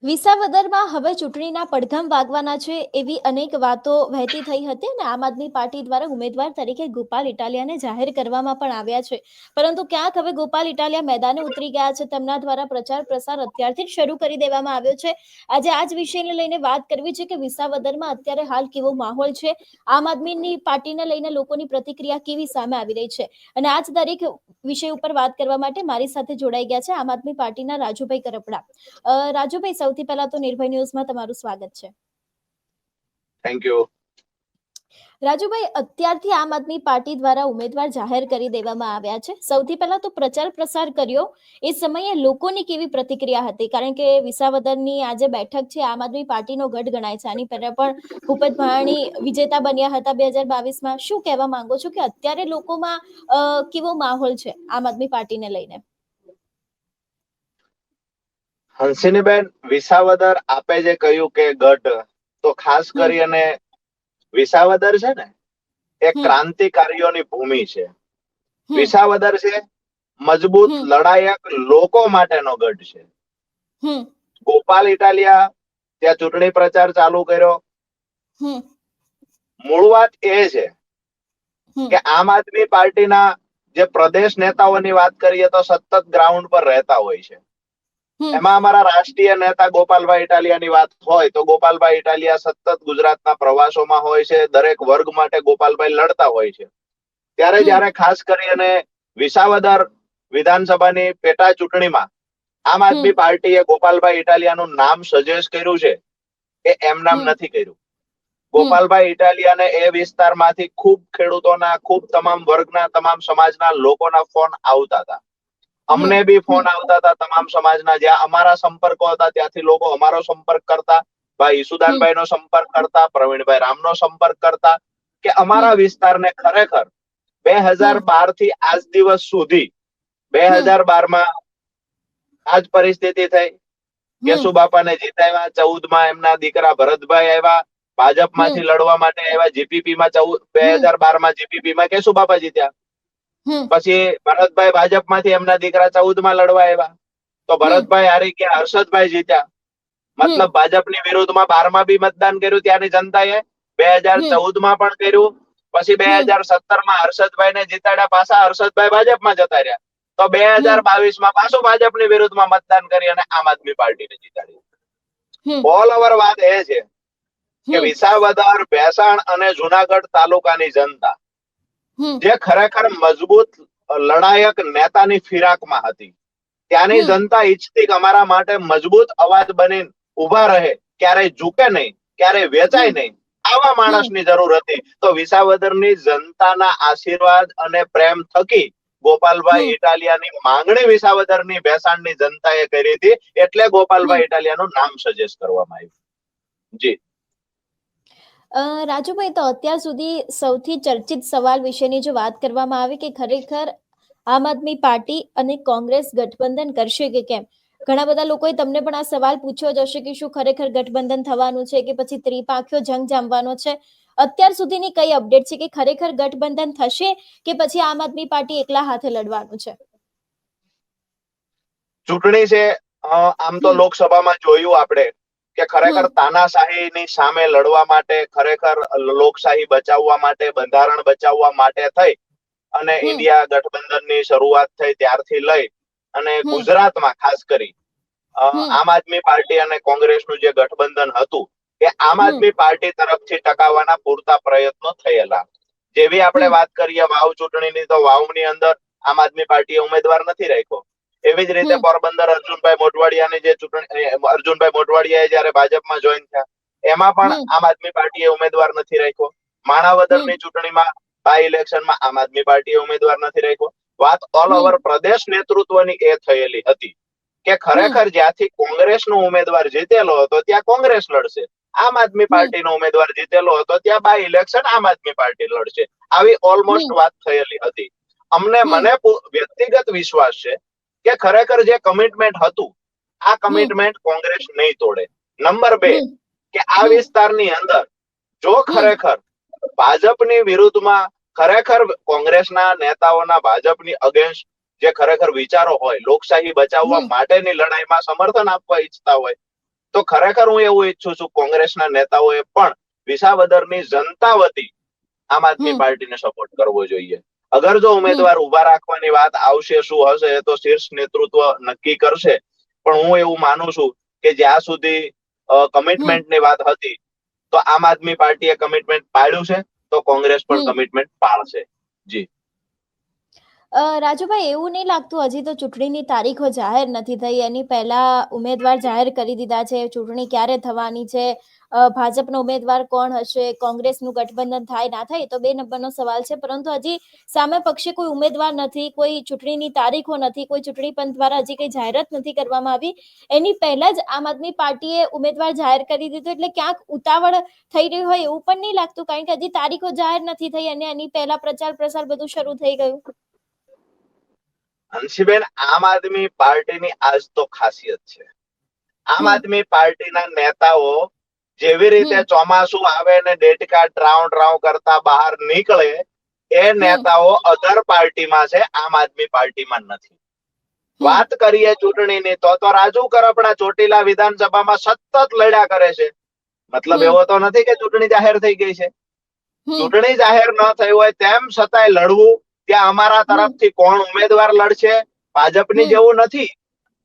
વિસાવદરમાં હવે ચૂંટણીના પડઘમ વાગવાના છે એવી અનેક વાતો વહેતી થઈ હતી અને આમ આદમી પાર્ટી દ્વારા ઉમેદવાર તરીકે ગોપાલ ઇટાલિયાને જાહેર કરવામાં પણ આવ્યા છે. પરંતુ ક્યાંક હવે ગોપાલ ઇટાલિયા મેદાને ઉતરી ગયા છે. તેમના દ્વારા પ્રચાર પ્રસાર અત્યારથી જ શરૂ કરી દેવામાં આવ્યો છે. આજે આ જ વિષયને લઈને વાત કરવી છે કે વિસાવદરમાં અત્યારે હાલ કેવો માહોલ છે, આમ આદમીની પાર્ટીને લઈને લોકોની પ્રતિક્રિયા કેવી સામે આવી રહી છે, અને આ જ દરેક વિષય ઉપર વાત કરવા માટે મારી સાથે જોડાઈ ગયા છે આમ આદમી પાર્ટીના રાજુભાઈ કરપડા. રાજુભાઈ, સૌથી પહેલા તો નિર્ભય ન્યૂઝમાં તમારું સ્વાગત છે. Thank you. રાજુભાઈ, અત્યારથી આમ આદમી પાર્ટી દ્વારા ઉમેદવાર જાહેર કરી દેવામાં આવ્યા છે. સૌથી પહેલા તો પ્રચાર પ્રસાર કર્યો એ સમયે લોકોની કેવી પ્રતિક્રિયા હતી? કારણ કે વિસાવદરની આજે બેઠક છે આમ આદમી પાર્ટીનો ગઢ ગણાય છે. આની પહેલા પણ ભૂપત ભાયાણી વિજેતા બન્યા હતા 2022માં. શું કહેવા માંગો છો કે અત્યારે લોકોમાં કેવો માહોલ છે આમ આદમી પાર્ટીને લઈને? હંસિનીબેન, વિસાવદર આપે જે કહ્યું કે ગઢ, તો ખાસ કરી અને વિસાવદર છે ને એ ક્રાંતિકારીઓની ભૂમિ છે. વિસાવદર છે મજબૂત લડાયક લોકો માટેનો ગઢ છે. ગોપાલ ઇટાલિયા ત્યાં ચૂંટણી પ્રચાર ચાલુ કર્યો. મૂળ વાત એ છે કે આમ આદમી પાર્ટીના જે પ્રદેશ નેતાઓની વાત કરીએ તો સતત ગ્રાઉન્ડ પર રહેતા હોય છે. એમાં અમારા રાષ્ટ્રીય નેતા ગોપાલભાઈ ઇટાલિયાની વાત હોય તો ગોપાલભાઈ ઇટાલિયા સતત ગુજરાતના પ્રવાસોમાં હોય છે. દરેક વર્ગ માટે ગોપાલભાઈ લડતા હોય છે. ત્યારે જયારે ખાસ કરી અને વિસાવદર વિધાનસભાની પેટા ચૂંટણીમાં આમ આદમી પાર્ટીએ ગોપાલભાઈ ઇટાલિયાનું નામ સજેસ્ટ કર્યું છે, એ એમ નામ નથી કર્યું. ગોપાલભાઈ ઇટાલિયાને એ વિસ્તારમાંથી ખૂબ ખેડૂતોના, ખૂબ તમામ વર્ગના, તમામ સમાજના લોકોના ફોન આવતા હતા. અમને બી ફોન આવતા હતા તમામ સમાજના. જ્યાં અમારા સંપર્કો હતા ત્યાંથી લોકો અમારો સંપર્ક કરતા, ભાઈ ઈસુદાનભાઈ નો સંપર્ક કરતા, પ્રવીણભાઈ રામનો સંપર્ક કરતા કે અમારા વિસ્તારને ખરેખર 2012 થી આજ દિવસ સુધી 2012માં આજ પરિસ્થિતિ થઈ. કેશુબાપાને જીતાવ્યા, 14માં એમના દીકરા ભરતભાઈ આવ્યા, ભાજપમાંથી લડવા માટે આવ્યા. જીપીપીમાં 2012માં જીપીપીમાં કેશુબાપા જીત્યા. પછી ભરતભાઈ ભાજપમાંથી એમના દીકરા 14માં લડવા આવ્યા તો ભરતભાઈ હારી ગયા, હર્ષદભાઈ જીત્યા. મતલબ ભાજપની વિરુદ્ધમાં 12માં બી મતદાન કર્યું ત્યાંની જનતાએ, 2014માં પણ કર્યું. પછી 2017માં હર્ષદભાઈ ને જીતાડ્યા, પાછા હર્ષદભાઈ ભાજપમાં જતા રહ્યા. તો 2022માં પાછું ભાજપની વિરુદ્ધમાં મતદાન કરી અને આમ આદમી પાર્ટીને જીતાડી. ઓલ ઓવર વાત એ છે કે વિસાવદર, ભેસાણ અને જુનાગઢ તાલુકાની જનતા જે ખરેખર મજબૂત લડાયક નેતાની ફિરાકમાં હતી, ત્યાંની જનતા ઈચ્છતી કે અમારા માટે મજબૂત અવાજ બની ઉભા રહે, ક્યારેય ઝૂકે નહીં, ક્યારેય વેચાય નહીં, આવા માણસની જરૂર હતી. તો વિસાવદરની જનતાના આશીર્વાદ અને પ્રેમ થકી ગોપાલભાઈ ઇટાલિયાની માંગણી વિસાવદરની ભેસાણની જનતાએ કરી હતી, એટલે ગોપાલભાઈ ઇટાલિયાનું નામ સજેસ્ટ કરવામાં આવ્યું. જી રાજુભાઈ, તો અત્યાર સુધી સૌથી ચર્ચિત સવાલ વિશેની જો વાત કરવામાં આવે કે ખરેખર આમ આદમી પાર્ટી અને કોંગ્રેસ ગઠબંધન કરશે કે કેમ? ઘણા બધા લોકોએ તમને પણ આ સવાલ પૂછ્યો જ હશે કે શું ખરેખર ગઠબંધન થવાનું છે કે પછી ત્રિપાંખીયો જંગ જામવાનો છે? અત્યાર સુધીની કઈ અપડેટ છે કે ખરેખર ગઠબંધન થશે કે પછી આમ આદમી પાર્ટી એકલા હાથે લડવાનું છે? ચૂંટણી છે, આમ તો લોકસભામાં જોયું આપણે કે ખરેખર તાનાશાહીની સામે લડવા માટે, ખરેખર લોકશાહી બચાવવા માટે, બંધારણ બચાવવા માટે થઈ અને ઇન્ડિયા ગઠબંધનની શરૂઆત થઈ ત્યારથી લઈ અને ગુજરાતમાં ખાસ કરી આમ આદમી પાર્ટી અને કોંગ્રેસનું જે ગઠબંધન હતું એ આમ આદમી પાર્ટી તરફથી ટકાવવાના પૂરતા પ્રયત્નો થયેલા. જેવી આપણે વાત કરીએ વાવ ચૂંટણીની, તો વાવની અંદર આમ આદમી પાર્ટીએ ઉમેદવાર નથી રાખ્યો. એવી જ રીતે પોરબંદર અર્જુનભાઈ મોઢવાડિયાની જે ચૂંટણી, અર્જુનભાઈ મોઢવાડિયાએ જયારે ભાજપમાં જોઈન થયા એમાં પણ આમ આદમી પાર્ટીએ ઉમેદવાર નથી રાખ્યો. માણાવદરની ચૂંટણીમાં બાય ઇલેક્શનમાં આમ આદમી પાર્ટીએ ઉમેદવાર નથી રાખ્યો. વાત ઓલ ઓવર પ્રદેશ નેતૃત્વની એ થયેલી હતી કે ખરેખર જ્યાંથી કોંગ્રેસનો ઉમેદવાર જીતેલો હતો ત્યાં કોંગ્રેસ લડશે, આમ આદમી પાર્ટીનો ઉમેદવાર જીતેલો હતો ત્યાં બાય ઇલેક્શન આમ આદમી પાર્ટી લડશે. આવી ઓલમોસ્ટ વાત થયેલી હતી. મને વ્યક્તિગત વિશ્વાસ છે કે ખરેખર જે કમિટમેન્ટ હતું આ કમિટમેન્ટ કોંગ્રેસ નહીં તોડે. નંબર 2 કે આ વિસ્તારની અંદર જો ખરેખર ભાજપની વિરુદ્ધમાં ખરેખર કોંગ્રેસના નેતાઓના ભાજપની અગેન્સ્ટ જે ખરેખર વિચારો હોય, લોકશાહી બચાવવા માટેની લડાઈમાં સમર્થન આપવા ઈચ્છતા હોય, તો ખરેખર હું એવું ઈચ્છું છું કોંગ્રેસના નેતાઓએ પણ વિસાવદરની જનતા વતી આમ આદમી પાર્ટીને સપોર્ટ કરવો જોઈએ. અગર જો ઉમેદવાર ઉભા રાખવાની વાત આવશે, શું હશે એ તો શીર્ષ નેતૃત્વ નક્કી કરશે. પણ હું એવું માનું છું કે જ્યાં સુધી કમિટમેન્ટની વાત હતી તો આમ આદમી પાર્ટીએ કમિટમેન્ટ પાડ્યું છે, તો કોંગ્રેસ પણ કમિટમેન્ટ પાળશે. જી રાજુભાઈ, એવું નહીં લાગતું હજી તો ચૂંટણીની તારીખો જાહેર નથી થઈ, એની પહેલા ઉમેદવાર જાહેર કરી દીધા છે, ચૂંટણી ક્યારે થવાની છે, ભાજપનો ઉમેદવાર કોણ હશે, કોંગ્રેસનું ગઠબંધન થાય ના થાય તો 2 નંબરનો સવાલ છે, પરંતુ હજી સામે પક્ષે કોઈ ઉમેદવાર નથી, કોઈ ચૂંટણીની તારીખો નથી, કોઈ ચૂંટણી પંચ દ્વારા હજી કઈ જાહેરાત નથી કરવામાં આવી. એની પહેલા જ આમ આદમી પાર્ટીએ ઉમેદવાર જાહેર કરી દીધું, એટલે ક્યાંક ઉતાવળ થઈ રહી હોય એવું પણ નહીં લાગતું? કારણ કે હજી તારીખો જાહેર નથી થઈ અને એની પહેલા પ્રચાર પ્રસાર બધું શરૂ થઈ ગયું. હંસીબેન, આમ આદમી પાર્ટીની આજ તો ખાસિયત છે. આમ આદમી પાર્ટીના નેતાઓ જેવી રીતે ચોમાસું આવે ને ડેટકા ડ્રાઉ ડ્રાઉ કરતા બહાર નીકળે, એ નેતાઓ અધર પાર્ટીમાં છે, આમ આદમી પાર્ટીમાં નથી. વાત કરીએ ચૂંટણીની તો રાજુ કરપડા ચોટીલા વિધાનસભામાં સતત લડ્યા કરે છે. મતલબ એવો તો નથી કે ચૂંટણી જાહેર થઈ ગઈ છે. ચૂંટણી જાહેર ન થઈ હોય તેમ છતાંય લડવું. ત્યાં અમારા તરફથી કોણ ઉમેદવાર લડશે, ભાજપની જેવું નથી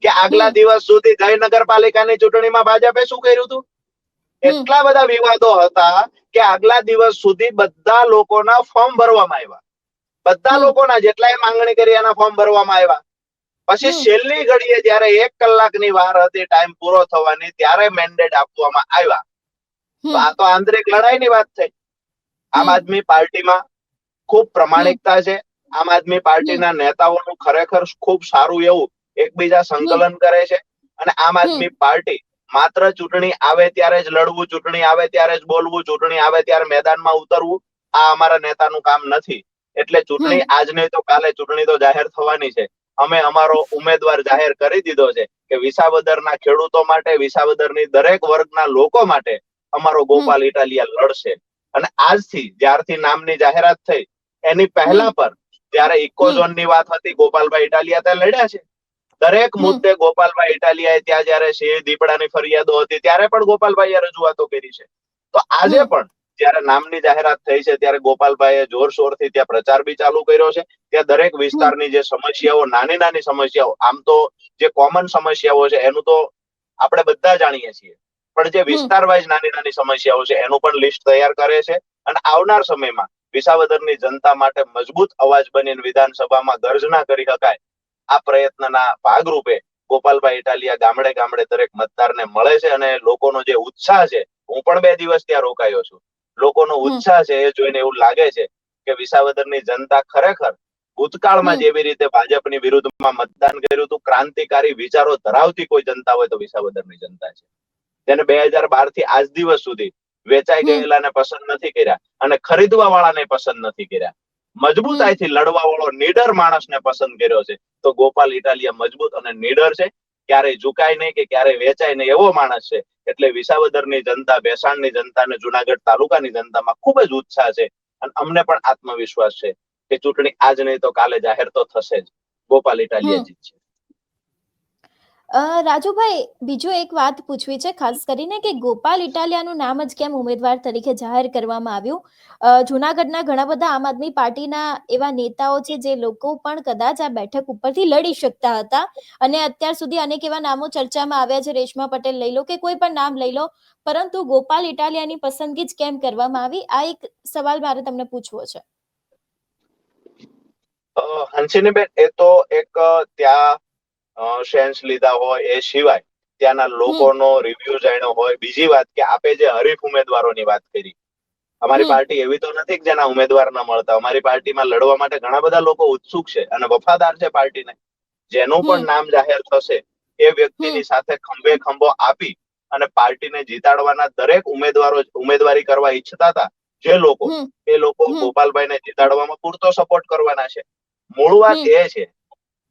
કે આગલા દિવસ સુધી જય નગરપાલિકાની ચૂંટણીમાં ભાજપે શું કર્યું હતું. એટલા બધા વિવાદો હતા કે આગલા દિવસ સુધી બધા લોકોના ફોર્મ ભરવામાં આવ્યા. બધા લોકોના જેટલાય માંગણી કરી એના ફોર્મ ભરવામાં આવ્યા. પછી છેલ્લી ઘડીએ જયારે 1 કલાકની વાર હતી ટાઈમ પૂરો થવાની, ત્યારે મેન્ડેટ આપવામાં આવ્યા. તો આ તો આંતરિક લડાઈની વાત થઈ. આમ આદમી પાર્ટીમાં ખૂબ પ્રમાણિકતા છે. આમ આદમી પાર્ટીના નેતાઓનું ખરેખર ખૂબ સારું એવું એકબીજા સંકલન કરે છે. અને આમ આદમી પાર્ટી માત્ર ચૂંટણી આવે ત્યારે જ લડવું, ચૂંટણી આવે ત્યારે જ બોલવું, ચૂંટણી આવે ત્યારે મેદાનમાં ઉતરવું, આ અમારા નેતાનું કામ નથી. એટલે ચૂંટણી આજ નહીં તો કાલે ચૂંટણી તો જાહેર થવાની છે. અમે અમારો ઉમેદવાર જાહેર કરી દીધો છે કે વિસાવદરના ખેડૂતો માટે, વિસાવદરની દરેક વર્ગના લોકો માટે અમારો ગોપાલ ઇટાલિયા લડશે. અને આજથી જ્યારથી નામની જાહેરાત થઈ એની પહેલા પર જયારે ઇકોઝોનની વાત હતી, ગોપાલભાઈ ઇટાલિયા ત્યાં લડ્યા છે. દરેક મુદ્દે ગોપાલભાઈ ઇટાલિયાએ ત્યાં જયારે સિંહ દીપડાની ફરિયાદો હતી ત્યારે પણ ગોપાલભાઈએ રજૂઆતો કરી છે. તો આજે પણ જયારે નામની જાહેરાત થઈ છે ત્યારે ગોપાલભાઈએ જોરશોરથી ત્યાં પ્રચાર બી ચાલુ કર્યો છે. ત્યાં દરેક વિસ્તારની જે સમસ્યાઓ, નાની નાની સમસ્યાઓ, આમ તો જે કોમન સમસ્યાઓ છે એનું તો આપણે બધા જાણીએ છીએ, પણ જે વિસ્તાર વાઇઝ નાની નાની સમસ્યાઓ છે એનું પણ લિસ્ટ તૈયાર કરે છે. અને આવનાર સમયમાં વિસાવદરની જનતા માટે મજબૂત અવાજ બનીને વિધાનસભામાં ગર્જના કરી શકાય, આ પ્રયત્નના ભાગરૂપે ગોપાલભાઈ ઇટાલિયા ગામડે ગામડે દરેક મતદારને મળે છે. અને લોકોનો જે ઉત્સાહ છે, હું પણ 2 દિવસ ત્યાં રોકાયો છું, લોકોનો ઉત્સાહ છે એ જોઈને એવું લાગે છે કે વિસાવદરની જનતા ખરેખર ભૂતકાળમાં જેવી રીતે ભાજપની વિરુદ્ધમાં મતદાન કર્યું હતું, ક્રાંતિકારી વિચારો ધરાવતી કોઈ જનતા હોય તો વિસાવદરની જનતા છે. જેને 2012 થી આજ દિવસ સુધી વેચાઈ ગયેલાને પસંદ નથી કર્યા અને ખરીદવા વાળાને પસંદ નથી કર્યા, મજબૂતાઈથી લડવા વાળો નીડર માણસને પસંદ કર્યો છે. તો ગોપાલ ઇટાલિયા મજબૂત અને નીડર છે, ક્યારેય ઝુકાય નહીં કે ક્યારેય વેચાય નહીં એવો માણસ છે. એટલે વિસાવદરની જનતા, ભેસાણની જનતા અને જુનાગઢ તાલુકાની જનતામાં ખૂબ જ ઉત્સાહ છે. અને અમને પણ આત્મવિશ્વાસ છે કે ચૂંટણી આજ નહીં તો કાલે જાહેર તો થશે જ. ગોપાલ ઇટાલિયા જીતશે. રાજુભાઈ, બીજું એક વાત પૂછવી છે ખાસ કરીને કે ગોપાલ ઇટાલિયાનું નામ જ કેમ ઉમેદવાર તરીકે જાહેર કરવામાં આવ્યું? જુનાગઢના ઘણા બધા આમ આદમી પાર્ટીના એવા નેતાઓ છે જે લોકો પણ કદાચ આ બેઠક ઉપરથી લડી શકતા હતા, અને અત્યાર સુધી અનેક એવા નામો ચર્ચામાં આવ્યા છે, રેશમા પટેલ લઈ લો કે કોઈ પણ નામ લઈ લો, પરંતુ ગોપાલ ઇટાલિયાની પસંદગી જ કેમ કરવામાં આવી? આ એક સવાલ મારે તમને પૂછવો છે. હંસિનીબેન, એ તો એક ત્યાં સેન્સ લીધા હોય એ સિવાય ત્યાંના લોકોનો રિવ્યુ જાણ્યો હોય. બીજી વાત કે આપે જે હરીફ ઉમેદવારોની વાત કરી, અમારી પાર્ટી એવી તો નથી કે જેના ઉમેદવાર ન મળતા. અમારી પાર્ટીમાં લડવા માટે ઘણા બધા લોકો ઉત્સુક છે અને વફાદાર છે પાર્ટીને. જેનું પણ નામ જાહેર થશે એ વ્યક્તિની સાથે ખંભે ખંભો આપી અને પાર્ટીને જીતાડવાના દરેક ઉમેદવારો ઉમેદવારી કરવા ઈચ્છતા હતા જે લોકો, એ લોકો ગોપાલભાઈને જીતાડવામાં પૂરતો સપોર્ટ કરવાના છે. મૂળ વાત એ છે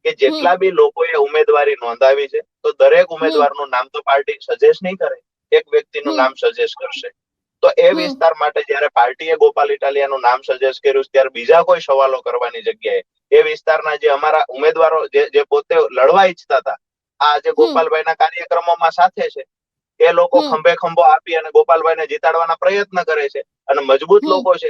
કે જેટલા બી લોકોએ ઉમેદવારી નોંધાવી છે તો દરેક ઉમેદવારનું નામ તો પાર્ટી સજેસ્ટ નહીં કરે, એક વ્યક્તિનું નામ સજેસ્ટ કરશે. તો એ વિસ્તાર માટે જયારે પાર્ટીએ ગોપાલ ઇટાલિયાનું નામ સજેસ્ટ કર્યું ત્યારે બીજા કોઈ સવાલો કરવાની જગ્યાએ એ વિસ્તારના જે અમારા ઉમેદવારો જે પોતે લડવા ઈચ્છતા હતા, આ જે ગોપાલભાઈના કાર્યક્રમોમાં સાથે છે, એ લોકો ખંભે ખંભો આપી અને ગોપાલભાઈને જીતાડવાના પ્રયત્ન કરે છે અને મજબૂત લોકો છે,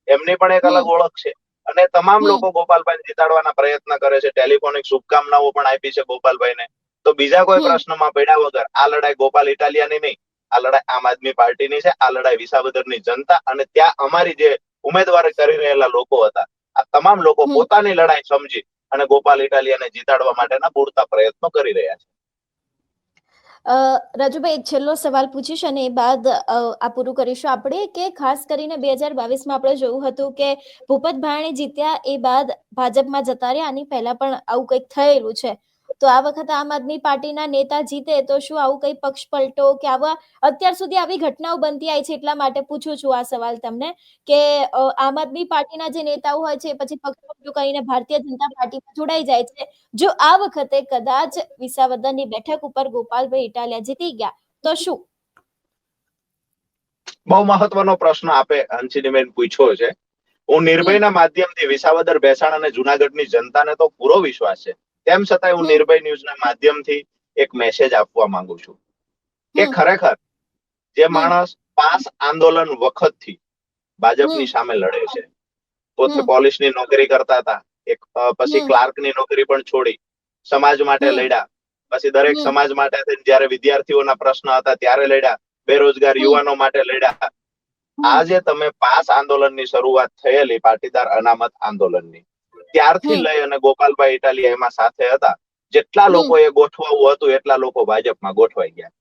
એમની પણ એક અલગ ઓળખ છે અને તમામ લોકો ગોપાલભાઈને જીતાડવાના પ્રયત્ન કરે છે, ટેલિફોનિક શુભકામનાઓ પણ આપી છે ગોપાલભાઈને. તો બીજા કોઈ પ્રશ્નમાં પડ્યા વગર આ લડાઈ ગોપાલ ઇટાલિયાની નહીં, આ લડાઈ આમ આદમી પાર્ટીની છે, આ લડાઈ વિસાવદરની જનતા અને ત્યાં અમારી જે ઉમેદવારી કરી રહેલા લોકો હતા, આ તમામ લોકો પોતાની લડાઈ સમજી અને ગોપાલ ઇટાલિયાને જીતાડવા માટેના પૂરતા પ્રયત્નો કરી રહ્યા છે. રાજુભાઈ, એક છેલ્લો સવાલ પૂછીશ અને એ બાદ આ પૂરું કરીશું આપણે, કે ખાસ કરીને 2022માં આપણે જોયું હતું કે ભૂપત ભાયણી જીત્યા એ બાદ ભાજપમાં જતા રહ્યા, આની પહેલા પણ આવું કંઈક થયેલું છે. તો આ વખતે આમ આદમી પાર્ટીના નેતા જીતે તો શું આવું કઈ પક્ષ પલટો કે આવા અત્યાર સુધી આવી ઘટનાઓ બનતી આવી છે, એટલા માટે પૂછું છું આ સવાલ તમને, કે આમ આદમી પાર્ટીના જે નેતાઓ હોય છે પછી પક્ષ પલટો કરીને ભારતીય જનતા પાર્ટીમાં જોડાઈ જાય છે. જો આ વખતે કદાચ વિસાવદરની બેઠક ઉપર ગોપાલભાઈ ઇટાલિયા જીતી ગયા તો શું? બહુ મહત્વનો પ્રશ્ન આપે હંસિનીબેન પૂછ્યો છે. હું નિર્ભયના માધ્યમથી વિસાવદર, ભેસાણ અને જુનાગઢની જનતાને તો પૂરો વિશ્વાસ છે, તેમ છતાંય હું નિર્ભય ન્યૂઝના માધ્યમથી એક મેસેજ આપવા માંગુ છું કે ખરેખર જે માણસ 5 આંદોલન વખતથી ભાજપની સામે લડે છે, પોતે પોલીસની નોકરી કરતા હતા, એક પછી ક્લાર્કની નોકરી પણ છોડી સમાજ માટે લડ્યા, પછી દરેક સમાજ માટે જયારે વિદ્યાર્થીઓના પ્રશ્ન હતા ત્યારે લડ્યા, બેરોજગાર યુવાનો માટે લડ્યા. આજે તમે 5 આંદોલનની શરૂઆત થયેલી પાટીદાર અનામત આંદોલનની, ત્યારથી લઈ અને ગોપાલભાઈ ઇટાલિયા એમાં સાથે હતા. જેટલા લોકોએ ગોઠવાવું હતું એટલા લોકો ભાજપમાં ગોઠવાઈ ગયા.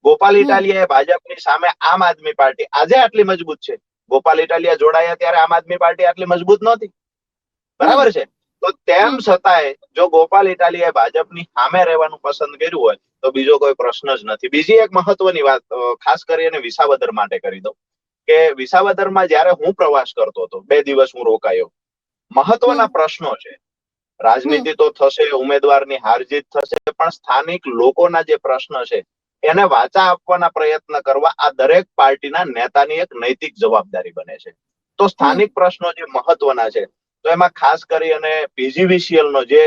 ગોપાલ ઇટાલિયા ભાજપની સામે આમ આદમી પાર્ટી આજે આટલી મજબૂત છે. ગોપાલ ઇટાલિયા જોડાયા ત્યારે આમ આદમી પાર્ટી આટલી મજબૂત નહોતી, બરાબર છે. તો તેમ છતાંય જો ગોપાલ ઇટાલિયાએ ભાજપની સામે રહેવાનું પસંદ કર્યું હોય તો બીજો કોઈ પ્રશ્ન જ નથી. બીજી એક મહત્વની વાત ખાસ કરીને વિસાવદર માટે કરી દઉં કે વિસાવદરમાં જયારે હું પ્રવાસ કરતો હતો, 2 દિવસ હું રોકાયો, મહત્વના પ્રશ્નો છે. રાજનીતિ તો થશે, ઉમેદવારની હાર જીત થશે, પણ સ્થાનિક લોકોના જે પ્રશ્ન છે એને વાચા આપવાના પ્રયત્ન કરવા આ દરેક પાર્ટીના નેતાની એક નૈતિક જવાબદારી બને છે. તો સ્થાનિક પ્રશ્નો જે મહત્વના છે, તો એમાં ખાસ કરી અને પીજીવીસીએલ નો જે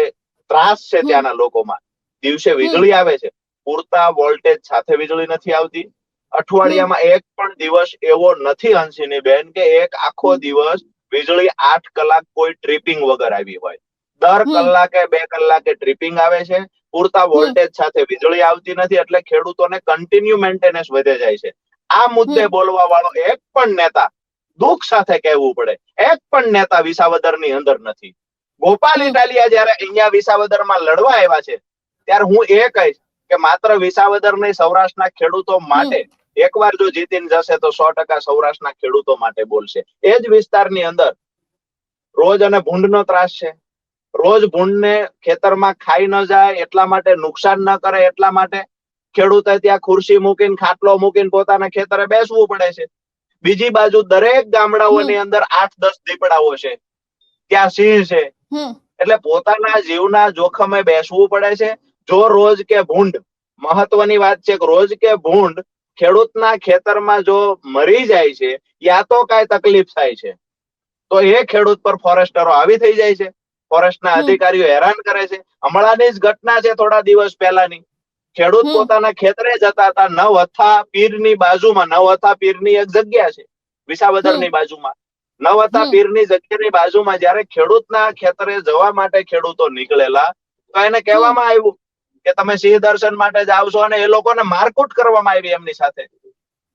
ત્રાસ છે ત્યાંના લોકોમાં, દિવસે વીજળી આવે છે, પૂરતા વોલ્ટેજ સાથે વીજળી નથી આવતી. અઠવાડિયામાં એક પણ દિવસ એવો નથી હંસિની બેન કે એક આખો દિવસ વીજળી 8 કલાક કોઈ ટ્રીપિંગ વગર આવી હોય. દર કલાકે 2 કલાકે ટ્રીપિંગ આવે છે, પૂરતા વોલ્ટેજ સાથે વીજળી આવતી નથી, એટલે ખેડૂતોને કન્ટિન્યુ મેન્ટેનન્સ વધે જાય છે. આ મુદ્દે બોલવા વાળો એક પણ નેતા, દુઃખ સાથે કહેવું પડે, એક પણ નેતા વિસાવદરની અંદર નથી. ગોપાલ ઇટાલિયા જયારે અહીંયા વિસાવદરમાં લડવા આવ્યા છે ત્યારે હું એ કહીશ કે માત્ર વિસાવદર નહીં, સૌરાષ્ટ્રના ખેડૂતો માટે એકવાર જો જીતીને જશે તો 100% સૌરાષ્ટ્રના ખેડૂતો માટે બોલશે. એ જ વિસ્તારની અંદર રોજ અને ભૂંડનો ત્રાસ છે. રોજ ભૂંડને ખેતરમાં ખાઈ ન જાય એટલા માટે, નુકસાન ન કરે એટલા માટે ખેડૂતે ત્યાં ખુરશી મૂકીને, ખાટલો મૂકીને પોતાના ખેતરે બેસવું પડે છે. બીજી બાજુ દરેક ગામડાઓની અંદર 8-10 દીપડાઓ છે, ત્યાં સિંહ છે, એટલે પોતાના જીવના જોખમે બેસવું પડે છે. જો રોજ કે ભૂંડ, મહત્વની વાત છે કે રોજ કે ભૂંડ ખેડૂતના ખેતરમાં જો મરી જાય છે યા તો કઈ તકલીફ થાય છે તો એ ખેડૂત પર ફોરેસ્ટરો આવી થઈ જાય છે, ફોરેસ્ટના અધિકારીઓ હેરાન કરે છે. હમણાંની જ ઘટના છે થોડા દિવસ પહેલાની, ખેડૂત પોતાના ખેતરે જતા હતા, નવહથા પીરની બાજુમાં, નવહથા પીરની એક જગ્યા છે વિસાવદરની બાજુમાં, નવહથા પીરની જગ્યાની બાજુમાં જયારે ખેડૂતના ખેતરે જવા માટે ખેડૂતો નીકળેલા તો એને કહેવામાં આવ્યું કે તમે સિંહ દર્શન માટે જ આવશો, અને એ લોકોને મારકૂટ કરવામાં આવી એમની સાથે.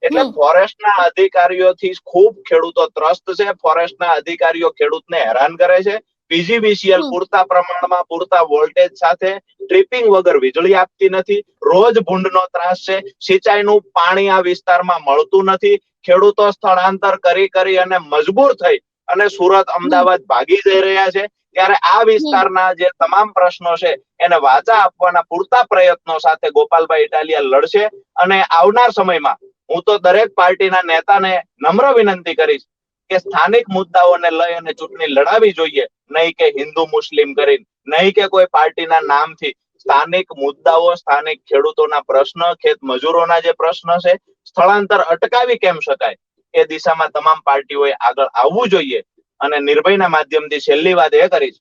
એટલે ફોરેસ્ટના અધિકારીઓથી ખૂબ ખેડૂતો ત્રસ્ત છે. ફોરેસ્ટના અધિકારીઓ ખેડૂતને હેરાન કરે છે. પીજીવીસીએલ પૂરતા પ્રમાણમાં, પૂરતા વોલ્ટેજ સાથે ટ્રીપિંગ વગર વીજળી આપતી નથી. રોજ ભૂંડનો ત્રાસ છે. સિંચાઈનું પાણી આ વિસ્તારમાં મળતું નથી. ખેડૂતો સ્થળાંતર કરી અને મજબૂર થઈ અને સુરત, અમદાવાદ ભાગી જઈ રહ્યા છે. ત્યારે આ વિસ્તારના જે તમામ પ્રશ્નો છે એને વાચા આપવાના પૂરતા પ્રયત્નો સાથે ગોપાલભાઈ ઇટાલિયા લડશે. અને આવનાર સમયમાં હું તો દરેક પાર્ટીના નેતાને નમ્ર વિનંતી કરીશ કે સ્થાનિક મુદ્દાઓને લઈ અને ચૂંટણી લડાવી જોઈએ, નહીં કે હિન્દુ મુસ્લિમ કરીને, નહીં કે કોઈ પાર્ટીના નામથી. સ્થાનિક મુદ્દાઓ, સ્થાનિક ખેડૂતોના પ્રશ્ન, ખેત મજૂરોના જે પ્રશ્ન છે, સ્થળાંતર અટકાવી કેમ શકાય એ દિશામાં તમામ પાર્ટીઓએ આગળ આવવું જોઈએ. અને નિર્ભયના માધ્યમથી છેલ્લી વાત એ કરીશ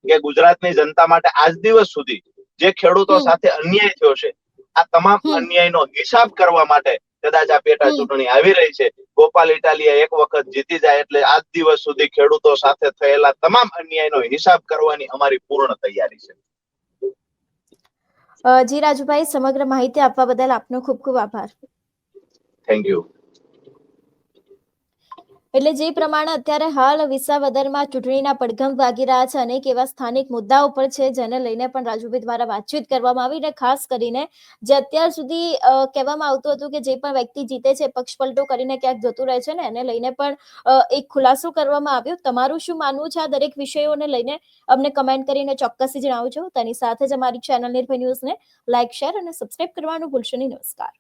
કે ગુજરાતની જનતા માટે આજ દિવસ સુધી જે ખેડૂતો સાથે અન્યાય થયો છે, આ તમામ અન્યાયનો હિસાબ કરવા માટે કદાચ આ પેટા ચૂંટણી આવી રહી છે. ગોપાલ ઇટાલિયા એક વખત જીતી જાય એટલે આજ દિવસ સુધી ખેડૂતો સાથે થયેલા તમામ અન્યાયનો હિસાબ કરવાની અમારી પૂર્ણ તૈયારી છે. જી રાજુભાઈ, સમગ્ર માહિતી આપવા બદલ આપનો ખૂબ ખૂબ આભાર. Thank you. એટલે જે પ્રમાણે અત્યારે હાલ વિસાવદરમાં ચૂંટણીના પડઘમ વાગી રહ્યા છે, અનેક એવા સ્થાનિક મુદ્દાઓ પર છે જેને લઈને પણ રાજુભાઈ દ્વારા વાતચીત કરવામાં આવી, અને ખાસ કરીને જે અત્યાર સુધી કહેવામાં આવતું હતું કે જે પણ વ્યક્તિ જીતે છે પક્ષ પલટો કરીને ક્યાંક જતું રહે છે ને, એને લઈને પણ એક ખુલાસો કરવામાં આવ્યો. તમારું શું માનવું છે આ દરેક વિષયોને લઈને? અમને કમેન્ટ કરીને ચોક્કસથી જણાવજો. તેની સાથે જ અમારી ચેનલ નિર્ભય ન્યૂઝને લાઇક, શેર અને સબસ્ક્રાઇબ કરવાનું ભૂલશો નહીં. નમસ્કાર.